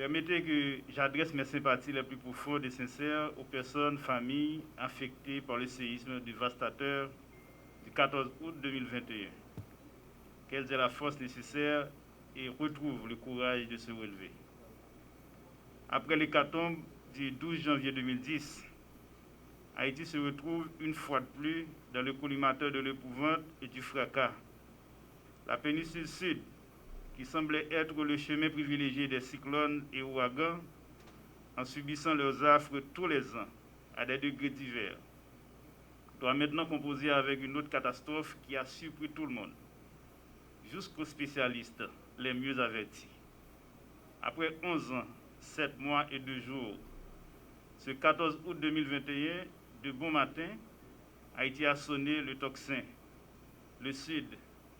Permettez que j'adresse mes sympathies les plus profondes et sincères aux personnes, familles affectées par le séisme dévastateur du 14 août 2021. Qu'elles aient la force nécessaire et retrouvent le courage de se relever. Après l'hécatombe du 12 janvier 2010, Haïti se retrouve une fois de plus dans le collimateur de l'épouvante et du fracas. La péninsule sud, qui semblait être le chemin privilégié des cyclones et ouragans, en subissant leurs affres tous les ans, à des degrés divers, doit maintenant composer avec une autre catastrophe qui a surpris tout le monde, jusqu'aux spécialistes les mieux avertis. Après 11 ans, 7 mois et 2 jours, ce 14 août 2021, de bon matin, Haïti a sonné le tocsin. Le Sud,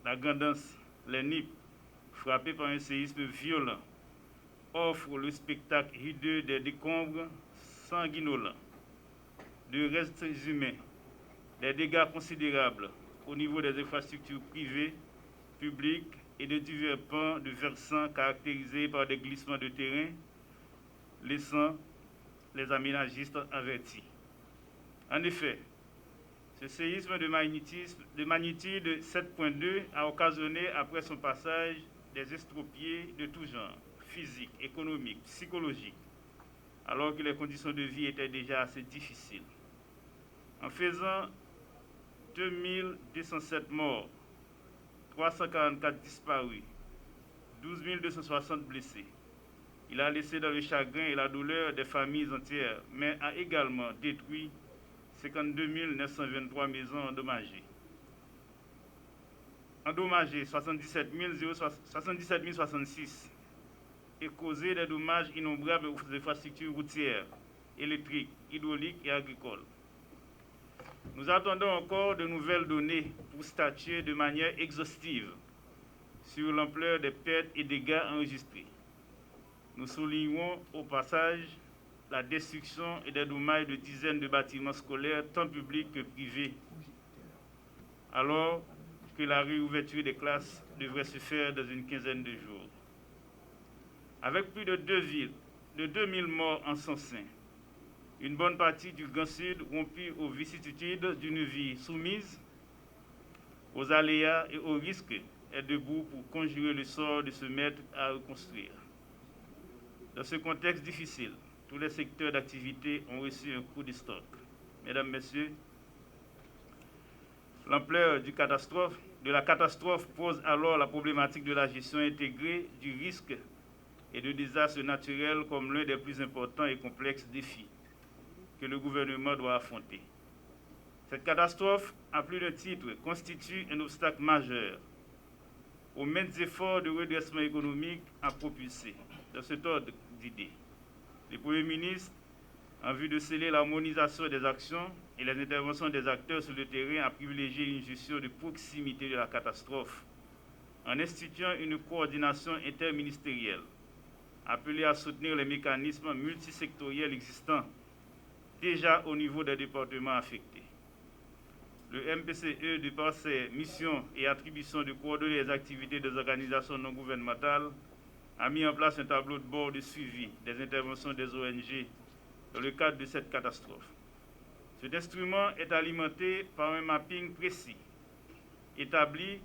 la Grandance, les Nippes, frappés par un séisme violent, offrent le spectacle hideux des décombres sanguinolents, de restes humains, des dégâts considérables au niveau des infrastructures privées, publiques et de divers pans de versants caractérisés par des glissements de terrain, laissant les aménagistes avertis. En effet, ce séisme de magnitude 7.2 a occasionné, après son passage, des estropiés de tout genre, physiques, économiques, psychologiques, alors que les conditions de vie étaient déjà assez difficiles. En faisant 2207 morts, 344 disparus, 12 260 blessés, il a laissé dans le chagrin et la douleur des familles entières, mais a également détruit 52 923 maisons endommagées. 77 066 et causé des dommages innombrables aux infrastructures routières, électriques, hydrauliques et agricoles. Nous attendons encore de nouvelles données pour statuer de manière exhaustive sur l'ampleur des pertes et dégâts enregistrés. Nous soulignons au passage la destruction et des dommages de dizaines de bâtiments scolaires, tant publics que privés, alors que la réouverture des classes devrait se faire dans une quinzaine de jours. Avec plus de 2000 morts en son sein, une bonne partie du Grand Sud rompue aux vicissitudes d'une vie soumise aux aléas et aux risques est debout pour conjurer le sort de se mettre à reconstruire. Dans ce contexte difficile, tous les secteurs d'activité ont reçu un coup de stock. Mesdames, Messieurs, l'ampleur de la catastrophe pose alors la problématique de la gestion intégrée du risque et de désastres naturels comme l'un des plus importants et complexes défis que le gouvernement doit affronter. Cette catastrophe, à plus d'un titre, constitue un obstacle majeur aux mêmes efforts de redressement économique à propulser. Dans cet ordre d'idées, le Premier ministre, en vue de sceller l'harmonisation des actions et les interventions des acteurs sur le terrain, a privilégié une gestion de proximité de la catastrophe en instituant une coordination interministérielle appelée à soutenir les mécanismes multisectoriels existants déjà au niveau des départements affectés. Le MPCE, de par ses missions et attributions de coordonner les activités des organisations non gouvernementales, a mis en place un tableau de bord de suivi des interventions des ONG dans le cadre de cette catastrophe. Cet instrument est alimenté par un mapping précis, établi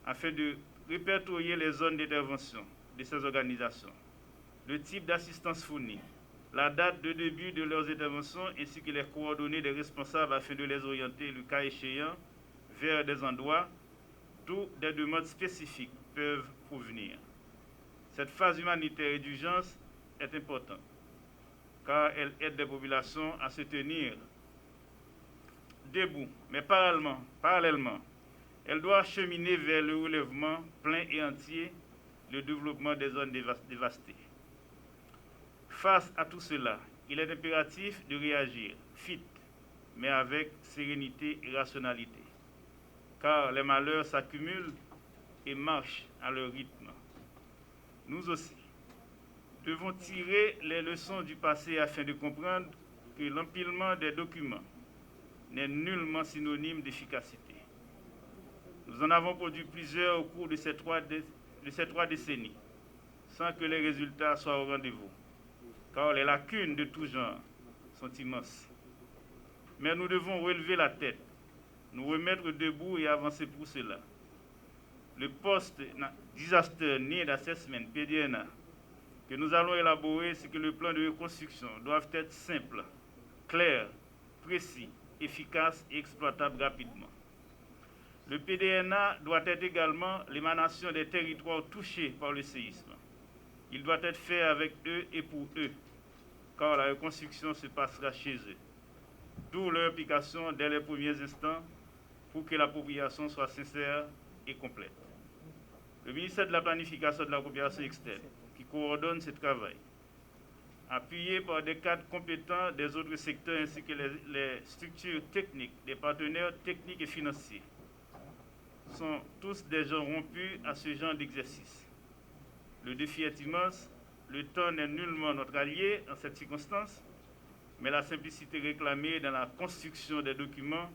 afin de répertorier les zones d'intervention de ces organisations, le type d'assistance fournie, la date de début de leurs interventions ainsi que les coordonnées des responsables afin de les orienter, le cas échéant, vers des endroits d'où des demandes spécifiques peuvent provenir. Cette phase humanitaire et d'urgence est importante car elle aide les populations à se tenir debout, mais parallèlement, elle doit cheminer vers le relèvement plein et entier, le développement des zones dévastées. Face à tout cela, il est impératif de réagir vite, mais avec sérénité et rationalité, car les malheurs s'accumulent et marchent à leur rythme. Nous aussi devons tirer les leçons du passé afin de comprendre que l'empilement des documents n'est nullement synonyme d'efficacité. Nous en avons produit plusieurs au cours de ces trois décennies, sans que les résultats soient au rendez-vous. car les lacunes de tout genre sont immenses. Mais nous devons relever la tête, nous remettre debout et avancer pour cela. Le Post-Disaster Need Assessment, PDNA, que nous allons élaborer, c'est que le plan de reconstruction doit être simple, clair, précis, efficace et exploitable rapidement. Le PDNA doit être également l'émanation des territoires touchés par le séisme. Il doit être fait avec eux et pour eux, car la reconstruction se passera chez eux. D'où leur implication dès les premiers instants pour que l'appropriation soit sincère et complète. Le ministère de la Planification et de la Coopération externe, qui coordonne ce travail, appuyé par des cadres compétents des autres secteurs ainsi que les structures techniques, des partenaires techniques et financiers, sont tous des gens rompus à ce genre d'exercice. Le défi est immense, le temps n'est nullement notre allié en cette circonstance, mais la simplicité réclamée dans la construction des documents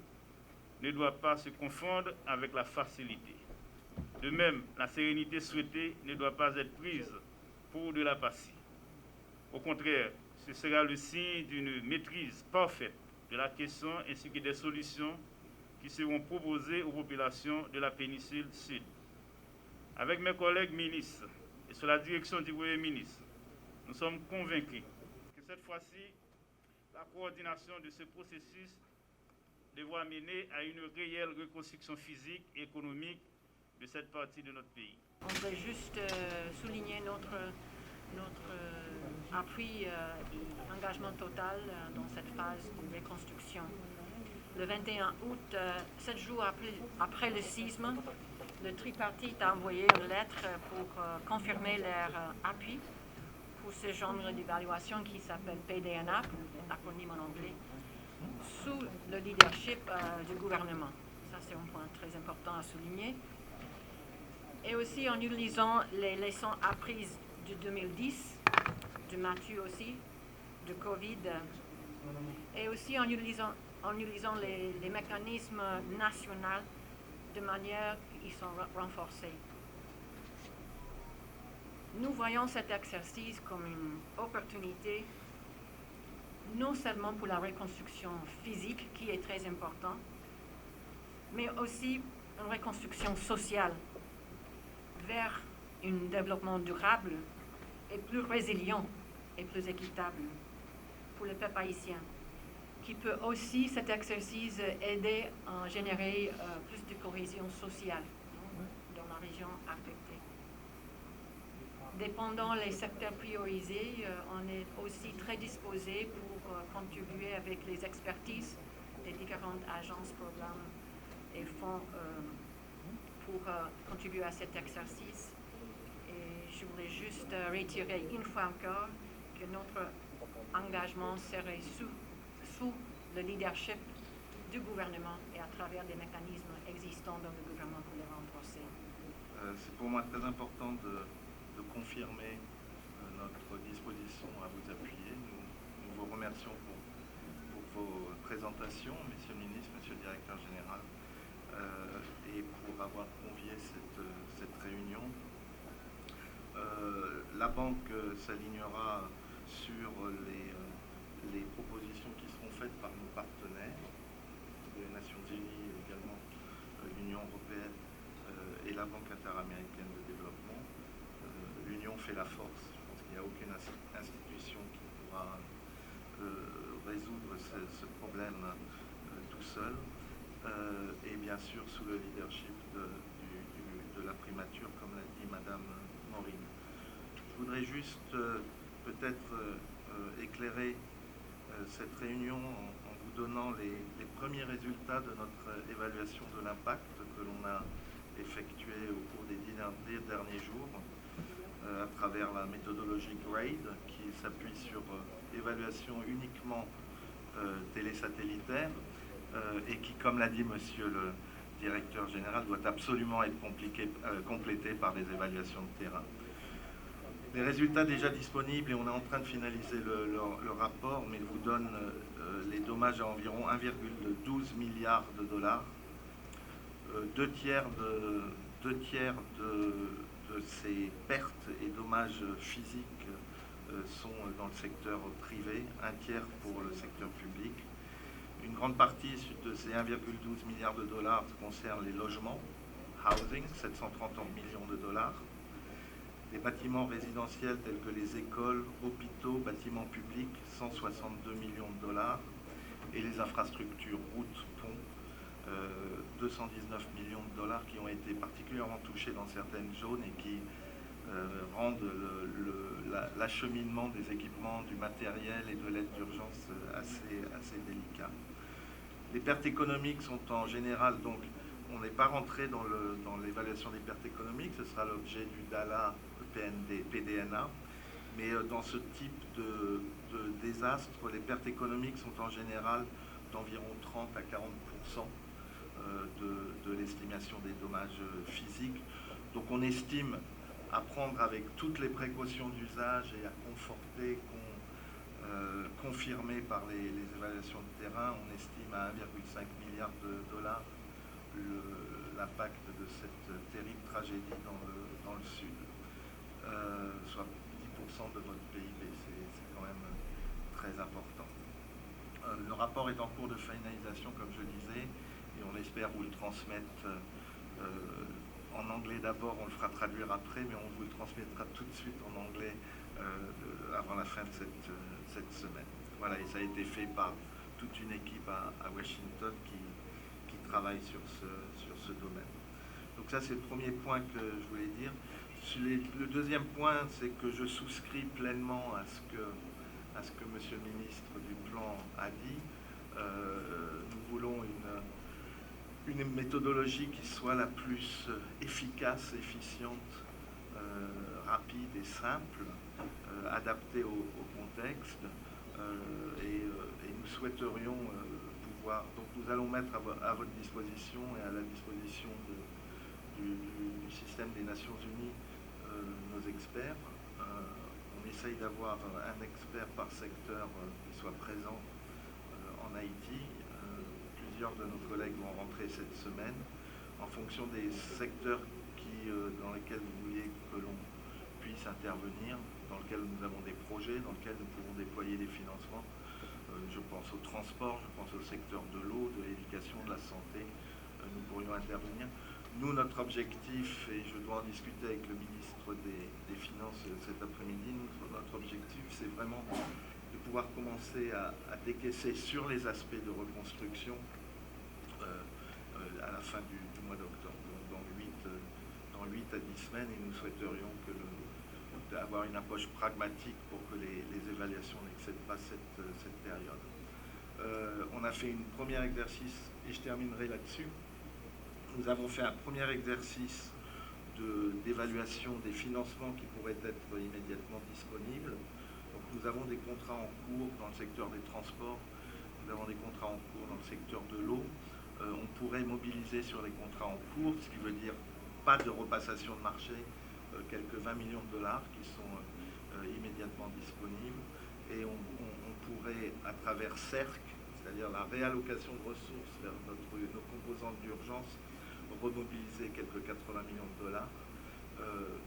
ne doit pas se confondre avec la facilité. De même, la sérénité souhaitée ne doit pas être prise pour de la passie. Au contraire, ce sera le signe d'une maîtrise parfaite de la question ainsi que des solutions qui seront proposées aux populations de la péninsule sud. Avec mes collègues ministres et sous la direction du Premier ministre, nous sommes convaincus que cette fois-ci, la coordination de ce processus devra mener à une réelle reconstruction physique et économique de cette partie de notre pays. On voudrait juste souligner notre appui et engagement total dans cette phase de reconstruction. Le 21 août, 7 jours après le séisme, le tripartite a envoyé une lettre pour confirmer leur appui pour ce genre d'évaluation qui s'appelle PDNA, l'acronyme en anglais, sous le leadership du gouvernement. Ça, c'est un point très important à souligner. Et aussi en utilisant les leçons apprises de 2010, de Mathieu aussi, de Covid, et aussi en utilisant les mécanismes nationaux de manière qu'ils sont renforcés. Nous voyons cet exercice comme une opportunité non seulement pour la reconstruction physique, qui est très importante, mais aussi une reconstruction sociale vers un développement durable et plus résilient et plus équitable pour le peuple haïtien, qui peut aussi, cet exercice, aider à générer plus de cohésion sociale dans la région affectée. Dépendant les secteurs priorisés, on est aussi très disposé pour contribuer avec les expertises des différentes agences, programmes et fonds pour contribuer à cet exercice. Et je voulais juste réitérer une fois encore que notre engagement serait sous le leadership du gouvernement et à travers des mécanismes existants dans le gouvernement pour les renforcer. C'est pour moi très important de confirmer notre disposition à vous appuyer. Nous vous remercions pour vos présentations, Messieurs le Ministre, Monsieur le Directeur Général, et pour avoir convié cette réunion. La Banque s'alignera sur les propositions qui seront faites par nos partenaires, les Nations Unies, également l'Union européenne et la Banque interaméricaine de développement. L'Union fait la force. Je pense qu'il n'y a aucune institution qui pourra résoudre ce problème tout seul. Et bien sûr sous le leadership de la primature, comme l'a dit Madame Maureen. Je voudrais juste peut-être éclairer cette réunion en vous donnant les premiers résultats de notre évaluation de l'impact que l'on a effectué au cours des 10 derniers jours à travers la méthodologie GRADE qui s'appuie sur évaluation uniquement télésatellitaire et qui, comme l'a dit Monsieur le Directeur Général, doit absolument être complété par des évaluations de terrain. Les résultats déjà disponibles, et on est en train de finaliser le rapport, mais il vous donne les dommages à environ 1,12 milliard de dollars. Deux tiers de ces pertes et dommages physiques sont dans le secteur privé, un tiers pour le secteur public. Une grande partie de ces 1,12 milliard de dollars concerne les logements, housing, 730 millions de dollars. Les bâtiments résidentiels tels que les écoles, hôpitaux, bâtiments publics, 162 millions de dollars. Et les infrastructures, routes, ponts, 219 millions de dollars qui ont été particulièrement touchés dans certaines zones et qui rendent l'acheminement des équipements, du matériel et de l'aide d'urgence assez délicat. Les pertes économiques sont en général, donc on n'est pas rentré dans l'évaluation des pertes économiques, ce sera l'objet du DALA PDNA, mais dans ce type de désastre, les pertes économiques sont en général d'environ 30 à 40% de l'estimation des dommages physiques. Donc on estime, à prendre avec toutes les précautions d'usage et à conforter, confirmer par les évaluations de terrain, on estime à 1,5 milliard de dollars l'impact de cette terrible tragédie dans le sud, soit 10% de notre PIB, c'est quand même très important. Le rapport est en cours de finalisation, comme je disais, et on espère vous le transmettre en anglais d'abord, on le fera traduire après, mais on vous le transmettra tout de suite en anglais avant la fin de cette semaine. Voilà, et ça a été fait par toute une équipe à Washington qui travaille sur ce domaine. Donc ça, c'est le premier point que je voulais dire. Le deuxième point, c'est que je souscris pleinement à ce que Monsieur le ministre du Plan a dit. Nous voulons une méthodologie qui soit la plus efficace, efficiente, rapide et simple, adaptée au contexte. Et nous souhaiterions pouvoir... Donc nous allons mettre à votre disposition et à la disposition du système des Nations Unies nos experts. On essaye d'avoir un expert par secteur qui soit présent en Haïti. Plusieurs de nos collègues vont rentrer cette semaine en fonction des secteurs dans lesquels vous vouliez que l'on puisse intervenir, dans lesquels nous avons des projets, dans lesquels nous pouvons déployer des financements. Je pense au transport, je pense au secteur de l'eau, de l'éducation, de la santé. Nous pourrions intervenir. Nous, notre objectif, et je dois en discuter avec le ministre des Finances cet après-midi, notre objectif, c'est vraiment de pouvoir commencer à décaisser sur les aspects de reconstruction à la fin du mois d'octobre, dans 8 à 10 semaines, et nous souhaiterions avoir une approche pragmatique pour que les évaluations n'excèdent pas cette période. On a fait un premier exercice, et je terminerai là-dessus. Nous avons fait un premier exercice d'évaluation des financements qui pourraient être immédiatement disponibles. Donc nous avons des contrats en cours dans le secteur des transports, nous avons des contrats en cours dans le secteur de l'eau. On pourrait mobiliser sur les contrats en cours, ce qui veut dire pas de repassation de marché, quelques 20 millions de dollars qui sont immédiatement disponibles. Et on pourrait, à travers CERC, c'est-à-dire la réallocation de ressources vers nos composantes d'urgence, remobiliser quelques 80 millions de dollars.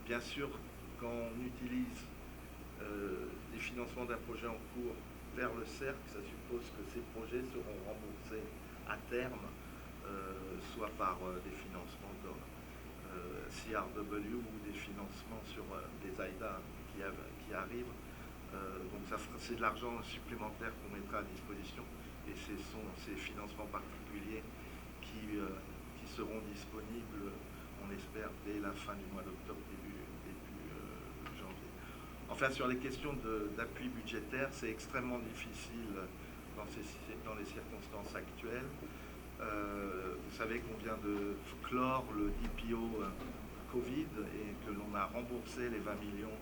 Bien sûr, quand on utilise des financements d'un projet en cours vers le CERC, ça suppose que ces projets seront remboursés à terme, soit par des financements de CRW ou des financements sur des AIDA qui arrivent. Donc c'est de l'argent supplémentaire qu'on mettra à disposition, et ce sont ces financements particuliers qui seront disponibles, on espère, dès la fin du mois d'octobre, début janvier. Enfin, sur les questions d'appui budgétaire, c'est extrêmement difficile dans les circonstances actuelles. Vous savez qu'on vient de clore le DPO Covid et que l'on a remboursé les 20 millions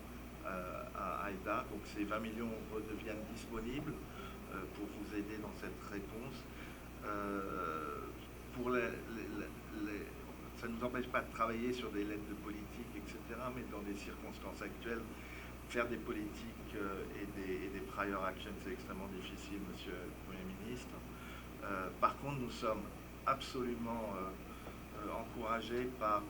à AIDA. Donc ces 20 millions redeviennent disponibles pour vous aider dans cette réponse. Ça ne nous empêche pas de travailler sur des lettres de politique, etc. Mais dans des circonstances actuelles, faire des politiques et des prior actions, c'est extrêmement difficile, Monsieur le Premier ministre. Par contre, nous sommes absolument encouragés par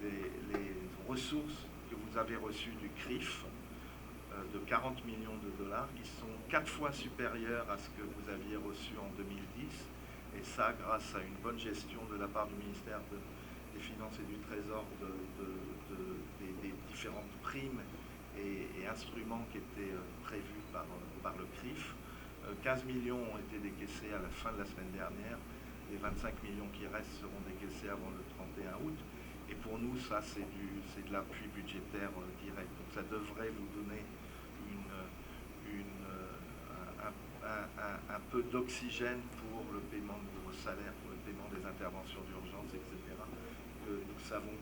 les ressources que vous avez reçues du CRIF, de 40 millions de dollars qui sont 4 fois supérieurs à ce que vous aviez reçu en 2010. Et ça, grâce à une bonne gestion de la part du ministère des Finances et du Trésor des différentes primes et instruments qui étaient prévus par le CRIF. 15 millions ont été décaissés à la fin de la semaine dernière. Les 25 millions qui restent seront décaissés avant le 31 août. Et pour nous, ça, c'est de l'appui budgétaire direct. Donc ça devrait vous donner un peu d'oxygène pour le paiement de vos salaires, pour le paiement des interventions d'urgence, etc., que nous savons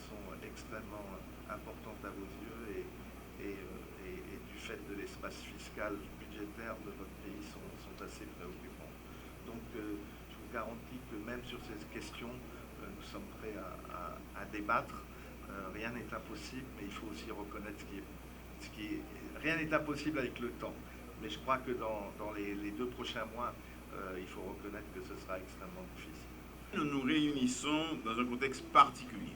sont extrêmement importantes à vos yeux et du fait de l'espace fiscal budgétaire de votre pays sont assez préoccupants. Donc je vous garantis que même sur ces questions, nous sommes prêts à débattre. Rien n'est impossible, mais il faut aussi reconnaître ce qui est rien n'est impossible avec le temps. Mais je crois que dans les 2 prochains mois, il faut reconnaître que ce sera extrêmement difficile. Nous nous réunissons dans un contexte particulier,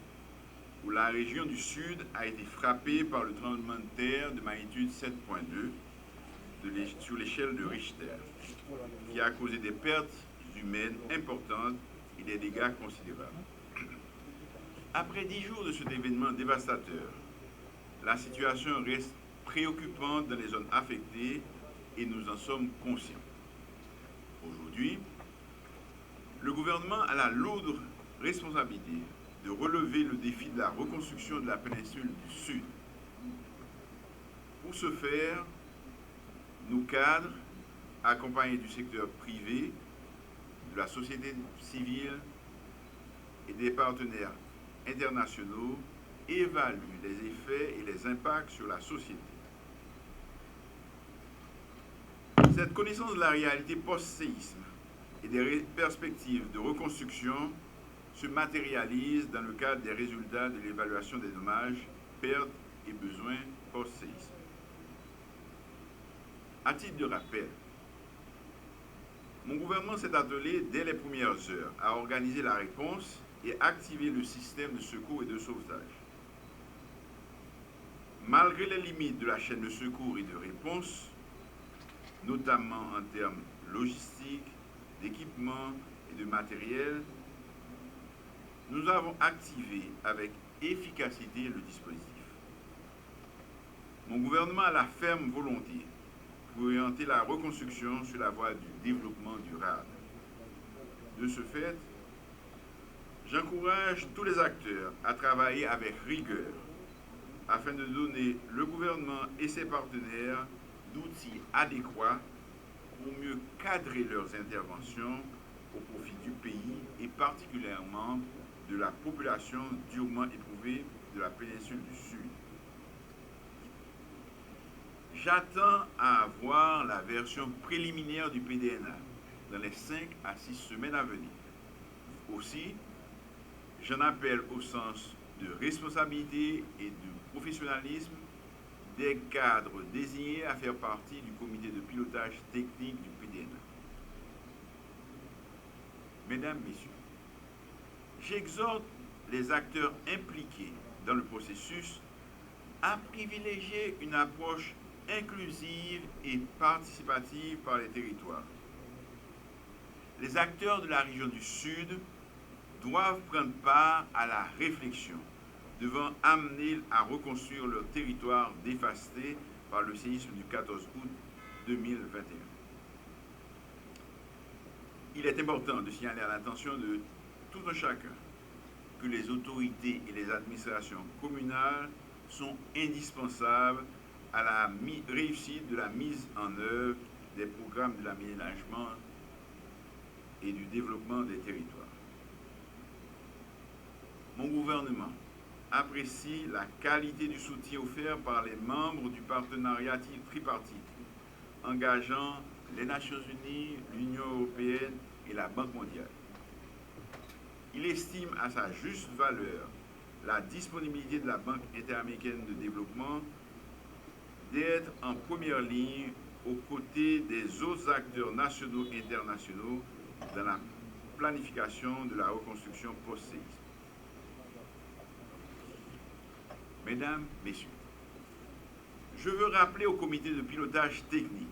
où la région du Sud a été frappée par le tremblement de terre de magnitude 7.2 sur l'échelle de Richter, qui a causé des pertes humaines importantes et des dégâts considérables. Après 10 jours de cet événement dévastateur, la situation reste préoccupante dans les zones affectées et nous en sommes conscients. Aujourd'hui, le gouvernement a la lourde responsabilité de relever le défi de la reconstruction de la péninsule du Sud. Pour ce faire, nos cadres, accompagnés du secteur privé, de la société civile et des partenaires internationaux, évaluent les effets et les impacts sur la société. Cette connaissance de la réalité post-séisme et des perspectives de reconstruction se matérialise dans le cadre des résultats de l'évaluation des dommages, pertes et besoins post-séisme. À titre de rappel, mon gouvernement s'est attelé dès les premières heures à organiser la réponse et activer le système de secours et de sauvetage. Malgré les limites de la chaîne de secours et de réponse, notamment en termes logistiques, d'équipement et de matériel, nous avons activé avec efficacité le dispositif. Mon gouvernement a la ferme volonté pour orienter la reconstruction sur la voie du développement durable. De ce fait, j'encourage tous les acteurs à travailler avec rigueur afin de donner le gouvernement et ses partenaires d'outils adéquats pour mieux cadrer leurs interventions au profit du pays et particulièrement de la population durement éprouvée de la péninsule du Sud. J'attends à avoir la version préliminaire du PDNA dans les 5 à 6 semaines à venir. Aussi, j'en appelle au sens de responsabilité et de professionnalisme des cadres désignés à faire partie du comité de pilotage technique du PDNA. Mesdames, Messieurs, j'exhorte les acteurs impliqués dans le processus à privilégier une approche inclusive et participative par les territoires. Les acteurs de la région du Sud doivent prendre part à la réflexion devant amener à reconstruire leur territoire dévasté par le séisme du 14 août 2021. Il est important de signaler à l'attention de tout un chacun que les autorités et les administrations communales sont indispensables à la réussite de la mise en œuvre des programmes de l'aménagement et du développement des territoires. Mon gouvernement apprécie la qualité du soutien offert par les membres du partenariat tripartite, engageant les Nations Unies, l'Union européenne et la Banque mondiale. Il estime à sa juste valeur la disponibilité de la Banque interaméricaine de développement d'être en première ligne aux côtés des autres acteurs nationaux et internationaux dans la planification de la reconstruction post-séisme. Mesdames, Messieurs, Je veux rappeler au comité de pilotage technique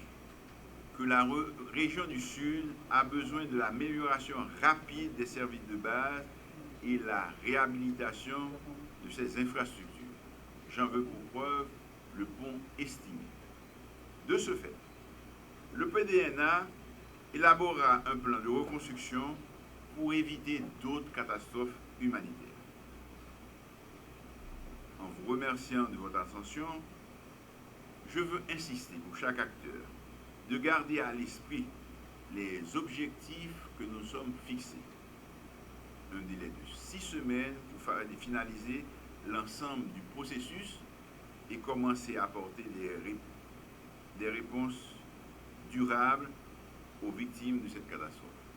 que la région du Sud a besoin de l'amélioration rapide des services de base et la réhabilitation de ses infrastructures. J'en veux pour preuve le pont estimé. De ce fait, le PDNA élaborera un plan de reconstruction pour éviter d'autres catastrophes humanitaires. En vous remerciant de votre attention, je veux insister pour chaque acteur de garder à l'esprit les objectifs que nous sommes fixés. Un délai de 6 semaines pour finaliser l'ensemble du processus et commencer à apporter des réponses durables aux victimes de cette catastrophe.